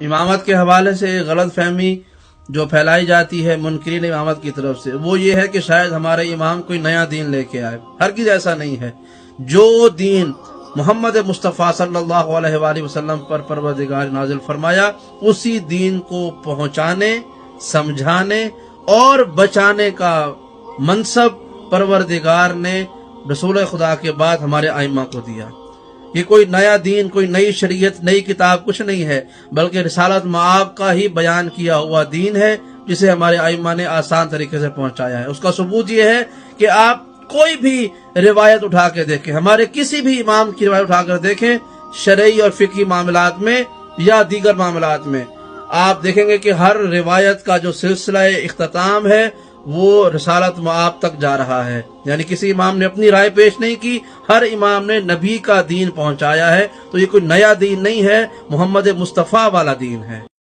امامت کے حوالے سے غلط فہمی جو پھیلائی جاتی ہے منکرین امامت کی طرف سے، وہ یہ ہے کہ شاید ہمارے امام کوئی نیا دین لے کے آئے۔ ہرگز ایسا نہیں ہے۔ جو دین محمد مصطفیٰ صلی اللہ علیہ وآلہ وسلم پر پروردگار نازل فرمایا، اسی دین کو پہنچانے، سمجھانے اور بچانے کا منصب پروردگار نے رسول خدا کے بعد ہمارے ائمہ کو دیا۔ یہ کوئی نیا دین، کوئی نئی شریعت، نئی کتاب کچھ نہیں ہے، بلکہ رسالت مآب کا ہی بیان کیا ہوا دین ہے، جسے ہمارے ائمہ نے آسان طریقے سے پہنچایا ہے۔ اس کا ثبوت یہ ہے کہ آپ کوئی بھی روایت اٹھا کے دیکھیں، ہمارے کسی بھی امام کی روایت اٹھا کر دیکھیں، شرعی اور فقہی معاملات میں یا دیگر معاملات میں، آپ دیکھیں گے کہ ہر روایت کا جو سلسلہ اختتام ہے وہ رسالت مآب تک جا رہا ہے۔ یعنی کسی امام نے اپنی رائے پیش نہیں کی، ہر امام نے نبی کا دین پہنچایا ہے۔ تو یہ کوئی نیا دین نہیں ہے، محمد مصطفیٰ والا دین ہے۔